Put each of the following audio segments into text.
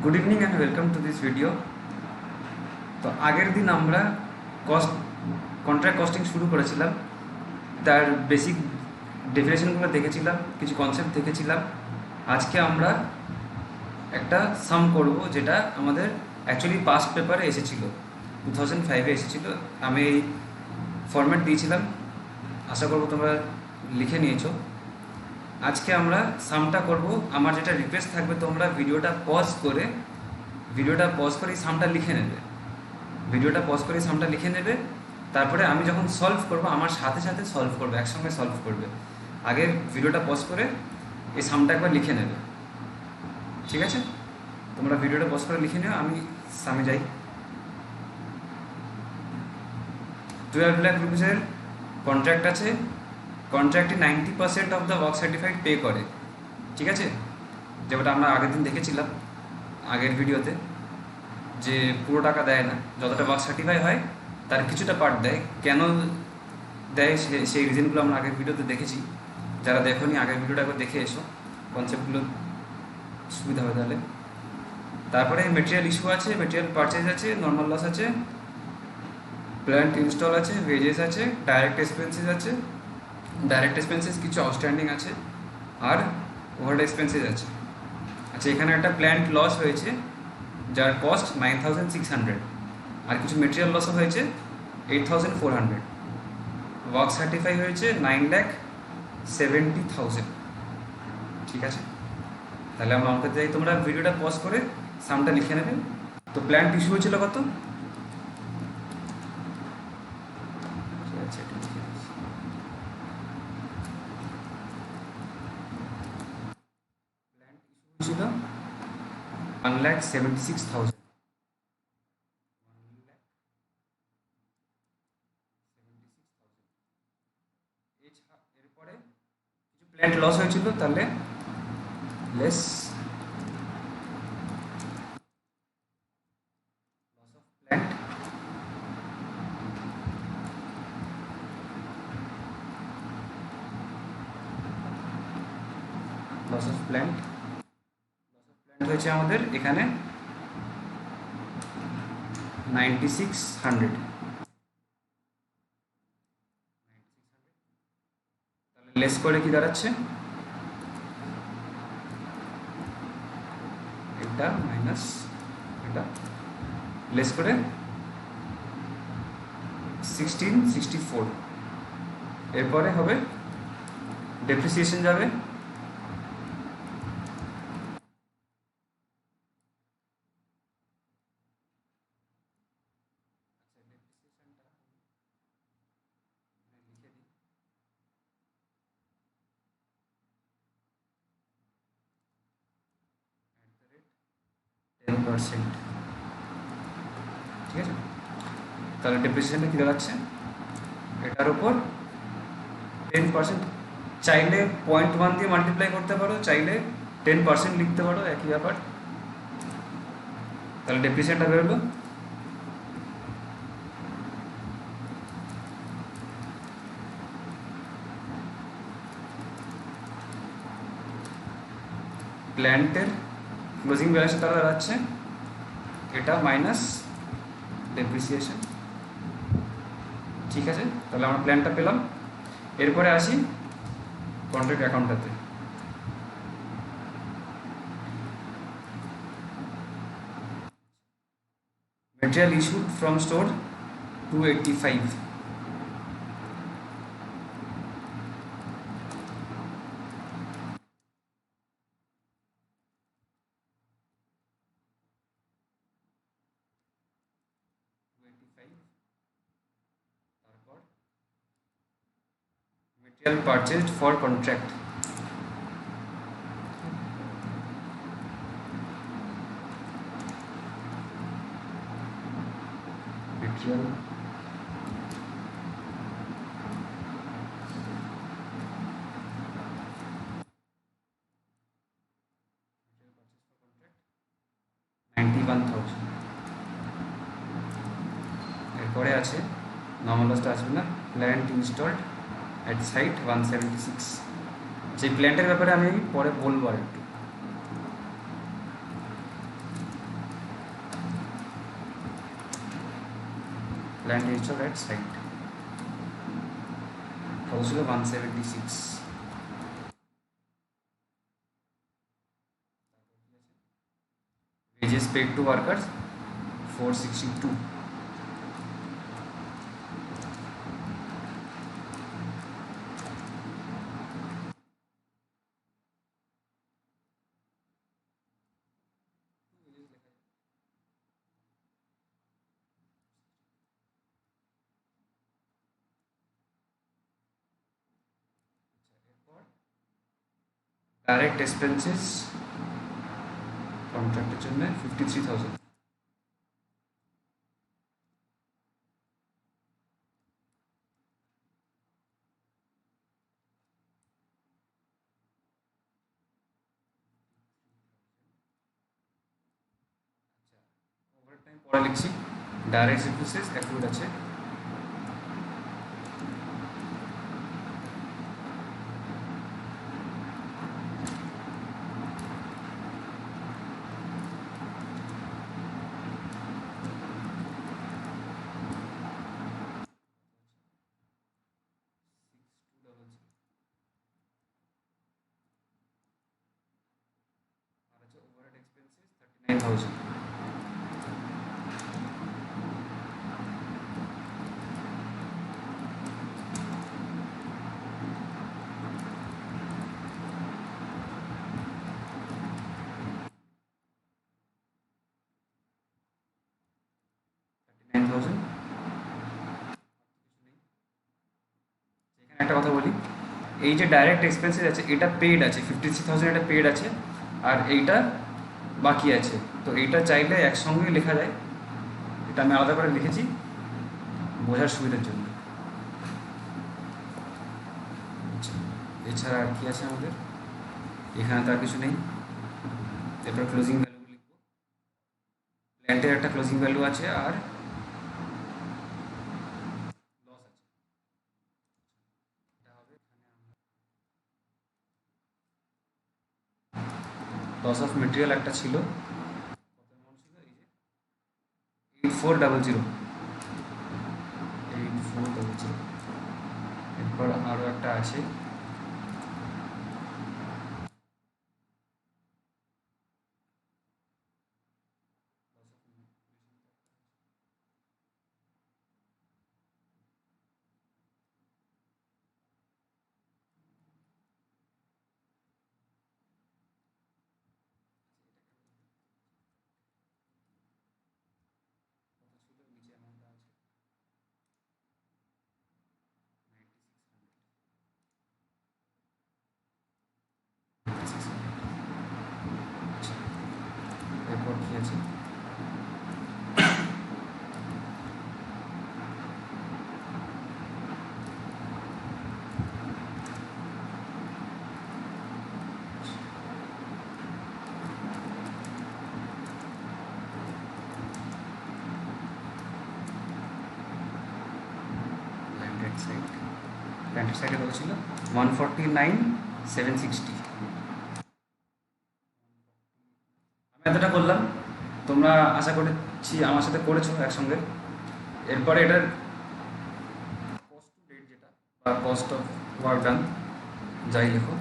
Good evening and welcome to this video. तो আগের দিন আমরা কন্ট্রাক্ট কস্টিং শুরু করেছিলাম, তার বেসিক ডেফিনেশনগুলো দেখেছিলাম, কিছু কনসেপ্ট দেখেছিলাম। আজকে আমরা একটা সাম করব, যেটা আমাদের অ্যাকচুয়ালি পাস্ট পেপারে এসেছিল, 2005-এ এসেছিল। আমি এই ফরম্যাট দিয়েছিলাম, আশা করব তোমরা লিখে নিয়েছো। আজকে আমরা সামটা করব। আমার যেটা রিকোয়েস্ট থাকবে, তোমরা ভিডিওটা পজ করে এই সামটা লিখে নেবে। তারপরে আমি যখন সলভ করব, আমার সাথে সাথে সলভ করবে, একসঙ্গে সলভ করবে। আগে ভিডিওটা পজ করে এই সামটা একবার লিখে নেবে, ঠিক আছে? তোমরা ভিডিওটা পজ করে লিখে নিও, আমি সামে যাই। 12 লাখ রুপিসের কন্ট্রাক্ট আছে। কন্ট্রাক্টে 90% of the work certified pay করে, ঠিক আছে? যেটা আমরা আগের দিন দেখেছিলাম, আগের ভিডিওতে, যে পুরো টাকা দেয় না, যতটা ওয়ার্ক সার্টিফাই হয় তার কিছুটা পার্ট দেয়। কেন দেয় সেই রিজনগুলো আমরা আগের ভিডিওতে দেখেছি। যারা দেখোনি, আগের ভিডিওটা একবার দেখে এসো, কনসেপ্টগুলো সুবিধা হবে তাহলে। তারপরে মেটেরিয়াল ইস্যু আছে, মেটেরিয়াল পারচেজ আছে, নর্মাল লস আছে, প্ল্যান্ট ইনস্টল আছে, ওয়েজেস আছে, ডাইরেক্ট এক্সপেন্সেস আছে। ডাইরেক্ট এক্সপেন্সেস কিছু আউটস্ট্যান্ডিং আছে, আর ওভারহেড এক্সপেন্সেস আছে। আচ্ছা, এখানে একটা প্ল্যান্ট লস হয়েছে, যার কস্ট 9600, আর কিছু মেটেরিয়াল লসও হয়েছে 8400। ওয়ার্ক সার্টিফাই হয়েছে 9,70,000, ঠিক আছে? তাহলে আমরা অঙ্কতে যাই। তোমরা ভিডিওটা পজ করে সামটা লিখে নেবে। তো প্ল্যান্ট ইস্যু হয়েছিল কত? ছিল 1,76,000। এরপরে কিছু প্ল্যান্ট লস হয়েছিল, তাহলে less loss of plant, loss of plant হয়েছে আমাদের এখানে 9600। তাহলে লেস করে কি দাঁড়াচ্ছে? এটা মাইনাস এটা, লেস করে 1664। এরপরে হবে ডেপ্রিসিয়েশন যাবে, %, ঠিক আছে? তাহলে ডেপ্রিসিয়েশনটা কী দাঁড়াচ্ছে? এটার উপর 10%। চাইলে 0.1 দিয়ে মাল্টিপ্লাই করতে পারো, চাইলে 10% লিখতে পারো, একই ব্যাপার। তাহলে ডেপ্রিসিয়েশনটা বেরোলো প্ল্যান্টের ক্লোজিং ব্যালেন্সে তারা দাঁড়াচ্ছে এটা মাইনাস ডেপ্রিসিয়েশন, ঠিক আছে? তাহলে আমরা প্ল্যানটা পেলাম। এরপরে আসি কন্ট্রাক্ট অ্যাকাউন্টটাতে। মেটেরিয়াল ইস্যুড ফ্রম স্টোর 285, তারপর material purchased for contract, material $91,000। এরপরে আছে নর্মাল লসটা আসবে না, প্ল্যান্ট ইনস্টলড অ্যাট সাইট 176। যে প্ল্যান্টের ব্যাপারে আমি পরে বলবো আর একটু। ল্যান্ড রেজিস্টার অ্যাট সাইট কত ছিল 176। wages paid to workers 462। Direct expenses কন্ট্রাক্টের জন্য 53,000। ওভারটাইম পরে লিখছি। ডাইরেক্ট এক্সপেন্সেস অ্যাক্রুড আছে ওভারহেড এক্সপেন্সেস 39,000। এখানে একটা কথা বলি, এই যে ডাইরেক্ট এক্সপেন্সেস আছে এটা পেড আছে 53,000, এটা পেড আছে আর এইটা বাকি আছে। তো এইটা চাইলে একসঙ্গেই লেখা যায়, এটা আমি আলাদা করে লিখেছি বোঝার সুবিধার জন্য। এছাড়া আর কি আছে আমাদের এখানে? তো আর কিছু নেই। এরপর ক্লোজিং ভ্যালু লিখবো। প্ল্যান্টের একটা ক্লোজিং ভ্যালু আছে আর লস আছে। এটা হবে লস অফ মেটেরিয়াল একটা ছিল, কত অ্যামাউন্ট ছিল? এই যে 8400, 8400। এরপর আরও একটা আছে নিচে অ্যামাউন্টটা আছে 9600। এরপর কি আছে? প্ল্যান্টেড সাইড, প্ল্যান্টেড সাইডে কত ছিল? 149,760। আমি এতটা করলাম, তোমরা আশা করছি আমার সাথে করেছো একসঙ্গে। এরপরে এটার কস্ট টু ডেট যেটা বা কস্ট অফ ওয়ার্ক ডান যাই লেখো,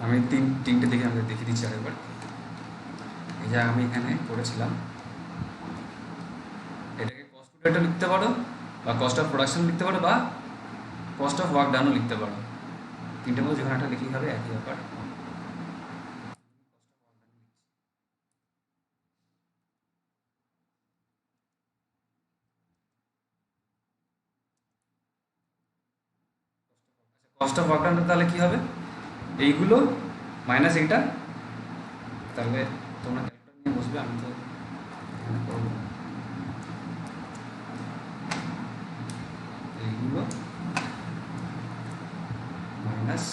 আমি তিনটে দেখে আমাদের দেখিয়ে দিচ্ছি আরেকবার। এই যে আমি এখানে করেছিলাম, এটাকে কস্ট টু ডেটও লিখতে পারো বা কস্ট অফ প্রোডাকশন লিখতে পারো বা কস্ট অফ ওয়ার্ক ডানও লিখতে পারো। তিনটে মধ্যে যেখানে একটা লিখলেই হবে, একই ব্যাপার। কস্ট অফ ওয়ার্ক ডানটা তাহলে কী হবে? এইগুলো মাইনাস এইটা, তাহলে তোমরা ক্যালকুলেটর নিয়ে বসবে, আমি তো এখানে করবো। এইগুলো মাইনাস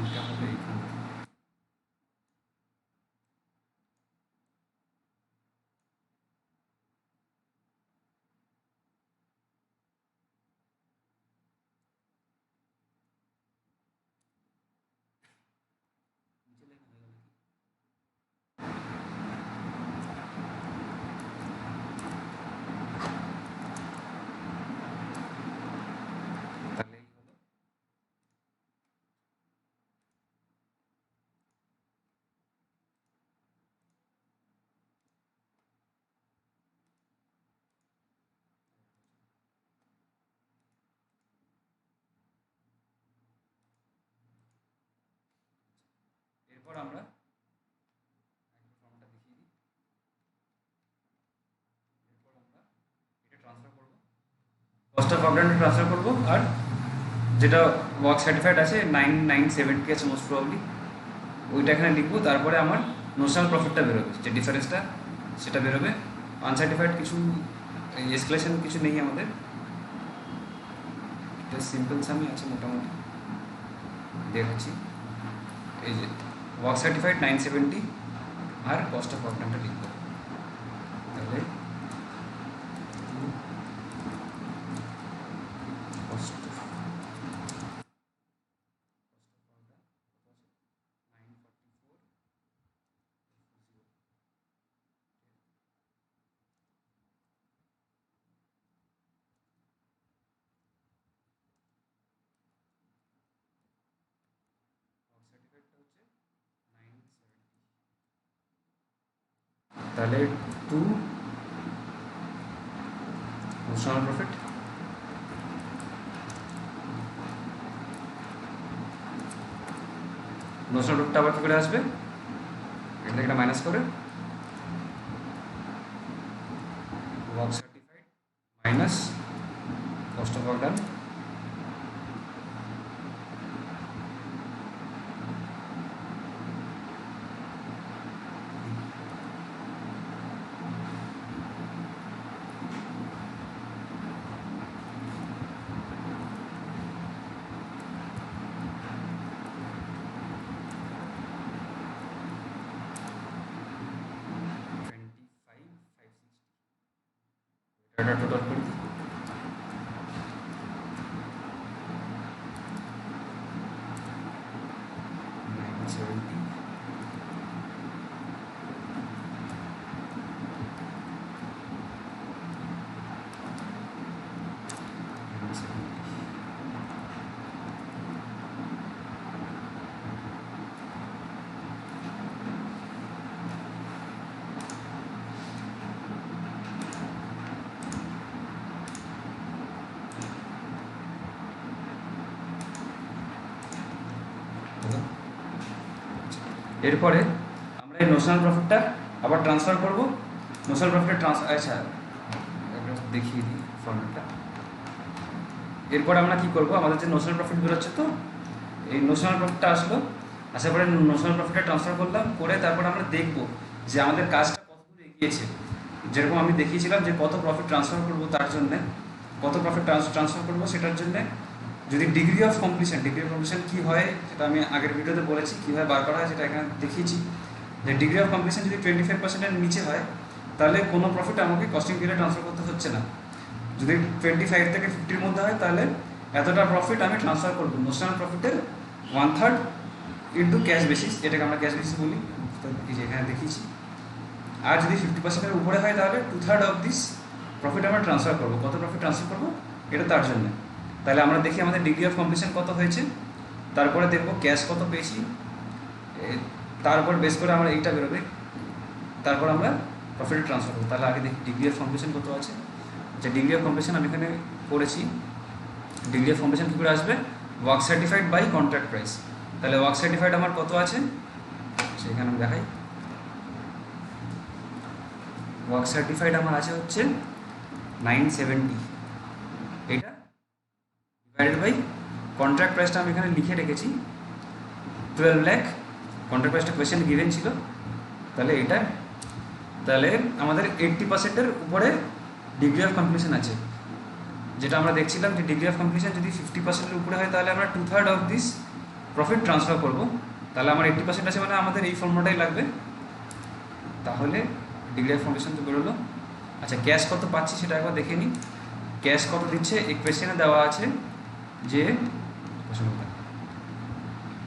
এটা হবে এখান থেকে। তাহলে এই হলো। এরপর আমরা ফর্মটা দেখিয়ে দিই। এরপর আমরা এটা ট্রান্সফার করব, কস্ট অফ অর্গানটা ট্রান্সফার করব, আর যেটা ওয়ার্ক সার্টিফাইড আছে 9970 আছে মোস্ট প্রবাবলি, ওইটা এখানে লিখবো। তারপরে আমার নোশনাল প্রফিটটা বেরোবে, যে ডিফারেন্সটা সেটা বেরোবে। আনসার্টিফাইড কিছু এসক্লেশন কিছু নেই আমাদের, এটা সিম্পল সামই আছে মোটামুটি। দেখাচ্ছি, এই যে ওয়ার্ক সার্টিফাইড 970 আর কস্ট অফ অর্গানটা লিখবো। তাহলে কস্ট অফ অর্গান 944 ওয়ার্ক সার্টিফাইডটা হচ্ছে 970। তাহলে 2 নোশনাল প্রফিট, নোশনাল প্রফিটটা আবার কী করে আসবে, এটা থেকে এটা মাইনাস করে work certified minus cost of organ এটা টোটাল করে দিই। এরপরে আমরা এই নোশনাল প্রফিটটা আবার ট্রান্সফার করব। নোশনাল প্রফিটের আচ্ছা দেখিয়ে দিই ফর্মেটটা। এরপর আমরা কি করব, আমাদের যে নোশনাল প্রফিট বেরোচ্ছে, তো এই নোশনাল প্রফিটটা আসলো, আসার পরে নোশনাল প্রফিটটা ট্রান্সফার করলাম, করে তারপর আমরা দেখব যে আমাদের কাজটা কতদূর এগিয়েছে। যেরকম আমি দেখিয়েছিলাম যে কত প্রফিট ট্রান্সফার করব, তার জন্যে কত প্রফিট ট্রান্সফার করব সেটার জন্যে যদি ডিগ্রি অফ কমপ্লিশন কী হয় সেটা আমি আগের ভিডিওতে বলেছি, কীভাবে বার করা হয় সেটা এখানে দেখিয়েছি। যে ডিগ্রি অফ কমপ্লিশন যদি 25%-এর নিচে হয় তাহলে কোনো প্রফিট আমাকে কস্টিং পিরিয়ডে ট্রান্সফার করতে হচ্ছে না। যদি 25 থেকে 50-র মধ্যে হয় তাহলে এতটা প্রফিট আমি ট্রান্সফার করবো নোশনাল প্রফিটের 1/3 ইন্টু ক্যাশ বেসিস, এটাকে আমরা ক্যাশ বেসিস বলি, এই যে এখানে দেখিয়েছি। আর যদি 50%-এর উপরে হয় তাহলে 2/3 অফ দিস প্রফিট আমরা ট্রান্সফার করবো। কত প্রফিট ট্রান্সফার করবো এটা তার জন্য। তাহলে আমরা দেখি আমাদের ডিগ্রি অফ কমপ্লিশন কত হয়েছে, তারপরে দেখবো ক্যাশ কত পেয়েছি, তারপর বেস করে আমরা এইটা বেরোবে, তারপর আমরা প্রফিট ট্রান্সফার করবো। তাহলে আগে দেখি ডিগ্রি অফ কমপ্লিশন কত আছে। যে ডিগ্রি অফ কমপ্লিশন আমি এখানে করেছি, ডিগ্রি অফ কমপ্লিশন কী করে আসবে, work certified by contract price. তাহলে ওয়ার্ক সার্টিফাইড আমার কত আছে সেখানে আমি দেখাই। ওয়ার্ক সার্টিফাইড আমার আছে হচ্ছে 970, এটা ডিভাইডেড বাই কন্ট্রাক্ট প্রাইসটা আমি এখানে লিখে রেখেছি 12 লাখ। কন্ট্রাক্ট প্রাইসটা কোয়েশ্চেন গিভেন ছিল, তাহলে এটা তাহলে আমাদের 80%-এর উপরে ডিগ্রি অফ কমপ্লিশন আছে। যেটা আমরা দেখছিলাম যে ডিগ্রি অফ কমপ্লিশন যদি 50%-এর উপরে হয় তাহলে আমরা 2/3 অফ দিস প্রফিট ট্রান্সফার করব, তাহলে আমার 80% আছে মানে আমাদের এই ফর্মুলাটাই লাগবে। তাহলে ডিগ্রি অফ ফাউন্ডেশন তো বেরোলো। আচ্ছা, ক্যাশ কত পাচ্ছি সেটা একবার দেখে নিই। ক্যাশ কত দিচ্ছে এই কোয়েশ্চেনে দেওয়া আছে যে,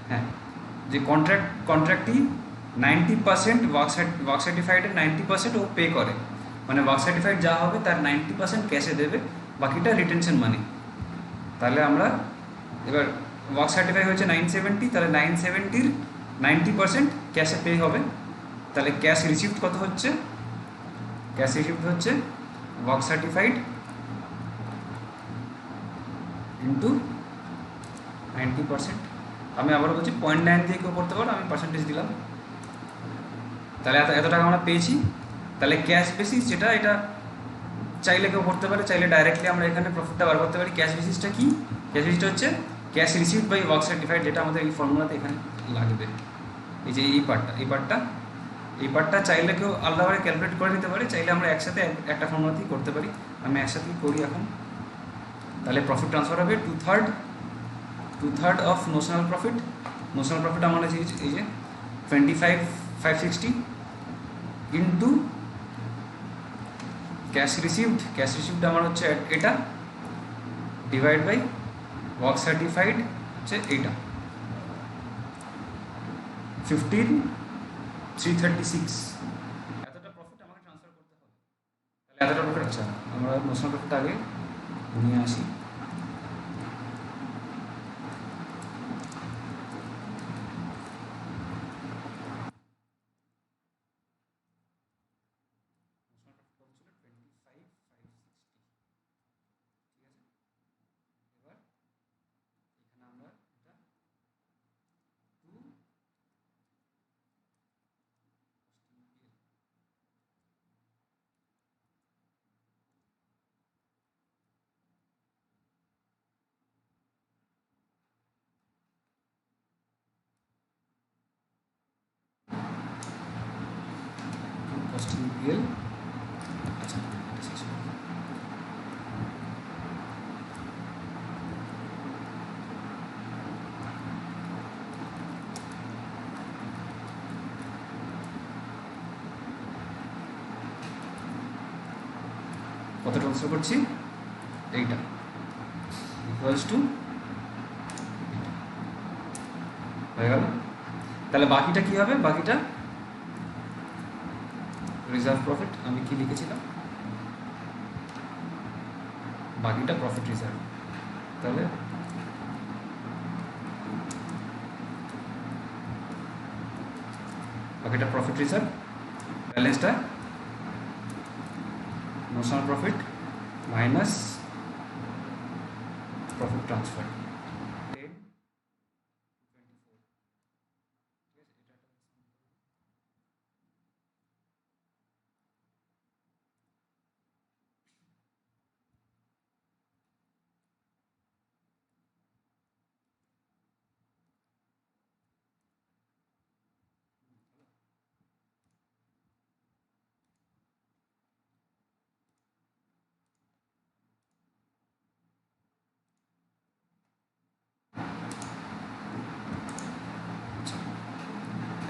হ্যাঁ, যে কন্ট্রাক্টটি 90% ওয়ার্ক সার্টিফাইডের 90% ও পে করে, মানে ওয়ার্ক সার্টিফাইড যা হবে তার 90% ক্যাশে দেবে, বাকিটা রিটেনশন মানি। তাহলে আমরা এবার ওয়ার্ক সার্টিফাই হয়েছে 970, তাহলে 970-র 90% ক্যাশে পে হবে। তাহলে ক্যাশ রিসিভড কত হচ্ছে? ক্যাশ রিসিভড হচ্ছে ওয়ার্ক সার্টিফাইড ইন্টু 90%। আমি আবার বলছি 0.9 দিয়ে কেউ করতে পারো, আমি পার্সেন্টেজ দিলাম। তাহলে এত টাকা আমরা পেয়েছি। তাহলে ক্যাশ বেসিস যেটা, এটা চাইলে কেউ করতে পারে, চাইলে ডাইরেক্টলি আমরা এখানে প্রফিটটা বার করতে পারি। ক্যাশ বেসিসটা কি? ক্যাশ বেসিসটা হচ্ছে cash received by work certified, যেটা আমাদের এই ফর্মুলাতে এখানে লাগবে। এই যে এই পার্টটা চাইলে কেউ আলাদাভাবে ক্যালকুলেট করে নিতে পারে, চাইলে আমরা একসাথে একটা ফর্মুলাতেই করতে পারি। আমি একসাথেই করি এখন। তাহলে প্রফিট ট্রান্সফার হবে 2/3 of notional profit. Notional profit আমার এই যে 25,560 ইন্টু ক্যাশ রিসিভড আমার হচ্ছে এটা, ডিভাইড বাই ওয়ার্ক সার্টিফাইড হচ্ছে এইটা 15,336। এতটা প্রফিট আমাকে ট্রান্সফার করতে হবে। তাহলে এতটা প্রফিট, আচ্ছা আমরা নোশনাল প্রফিটটা আগে নিয়ে আসি। কস্টিং পিএল, আচ্ছা এটা শেষ করব। কত ট্রান্সফার করছি? এইটা ইকুয়ালস টু হয়ে গেল। তাহলে বাকিটা কি হবে? বাকিটা রিজার্ভ প্রফিট। আমি কি লিখেছিলাম? বাকিটা প্রফিট রিজার্ভ। তাহলে বাকিটা প্রফিট রিজার্ভ, ব্যালেন্সটা notional profit minus profit transfer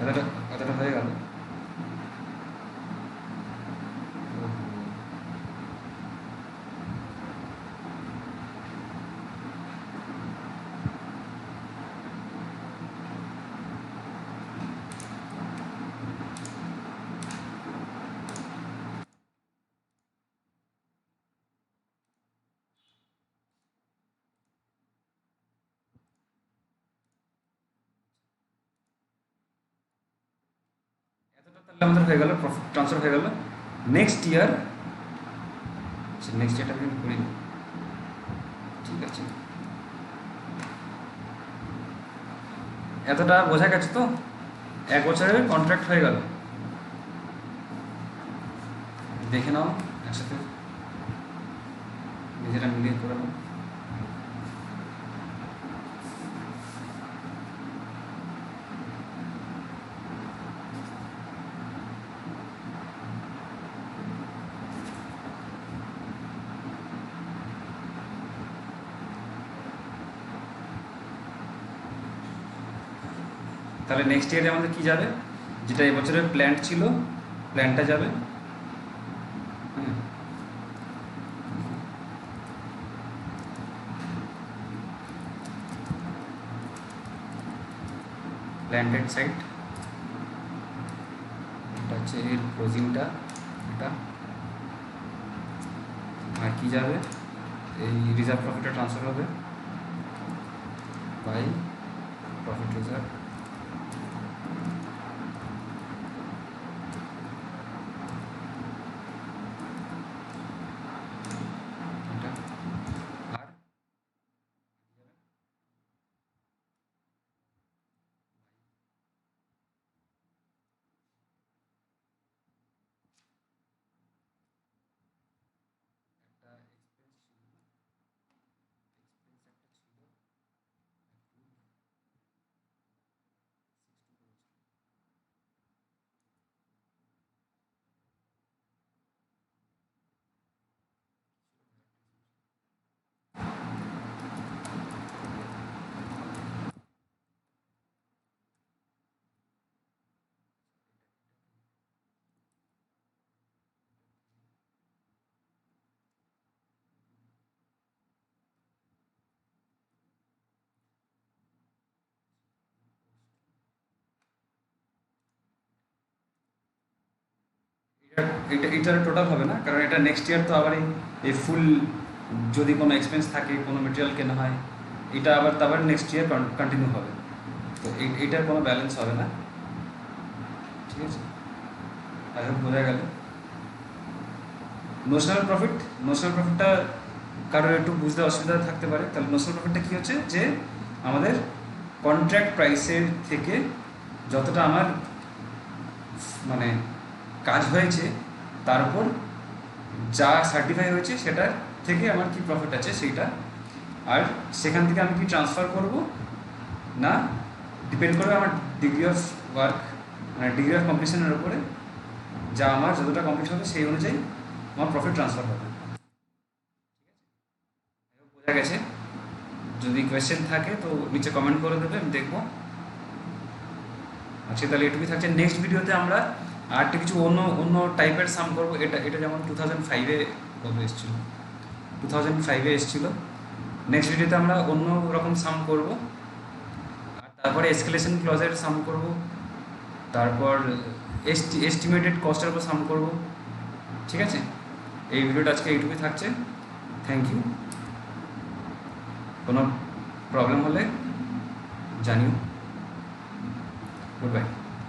10, 24। এতটা হয়ে গেল। তাহলে আমাদের হয়ে গেল, প্রফিট ট্রান্সফার হয়ে গেল। নেক্সট ইয়ারটা আমি করি, ঠিক আছে। এতটা বোঝা গেছে তো? 1 বছরের কন্ট্রাক্ট হয়ে গেল। দেখে নাও একসাথে, নিজেরা মিলিয়ে করে নাও। তাহলে নেক্সট ইয়ারে আমাদের কি যাবে, যেটা এবছরের প্ল্যান ছিল প্ল্যানটা যাবে। প্ল্যান্টেড সাইট, এটা হচ্ছে এর ক্লোজিংটা, এটা আর কি যাবে, এই রিজার্ভ প্রফিটটা ট্রান্সফার হবে বাই প্রফিট রিজার্ভ। এটা টোটাল হবে না, কারণ এটা নেক্সট ইয়ার তো আবার এই ফুল যদি কোনো এক্সপেন্স থাকে, কোনো মেটেরিয়াল কেনা হয়, এটা আবার নেক্সট ইয়ার কন্টিনিউ হবে, তো এইটার কোনো ব্যালেন্স হবে না। ঠিক আছে, আই হোপ বোঝা গেল। নোশনাল প্রফিটটা কারোর একটু বুঝতে অসুবিধা থাকতে পারে। তাহলে নোশনাল প্রফিটটা কী হচ্ছে, যে আমাদের কন্ট্রাক্ট প্রাইসের থেকে যতটা আমার মানে কাজ হয়েছে তার উপর যা সার্টিফাই হয়েছে সেটার থেকে আমার কি প্রফিট আছে সেইটা, আর সেখান থেকে আমি কি ট্রান্সফার করব না ডিপেন্ড করবে আমার ডিগ্রি অফ ওয়ার্ক, মানে ডিগ্রি অফ কমপ্লিশনের উপরে, যা আমার যতটা কমপ্লিট হবে সেই অনুযায়ী আমার প্রফিট ট্রান্সফার হবে। বোঝা গেছে? যদি কোয়েশ্চেন থাকে তো নিচে কমেন্ট করে দেবে, আমি দেখবো। আচ্ছা, তাহলে এটুকুই থাকছে। নেক্সট ভিডিওতে আমরা আরেকটা কিছু অন্য টাইপের সাম করবো। এটা যেমন 2005-এ কবে এসেছিলো, 2005-এ এসেছিলো। নেক্সট ভিডিওতে আমরা অন্য রকম সাম করব, আর তারপরে এসকেলেশন ক্লজের সাম করব, তারপর এস্টিমেটেড কস্টের উপর সাম করব। ঠিক আছে, এই ভিডিওটা আজকে এইটুকুই থাকছে। Thank you. কোনো প্রবলেম হলে জানিও। Good bye.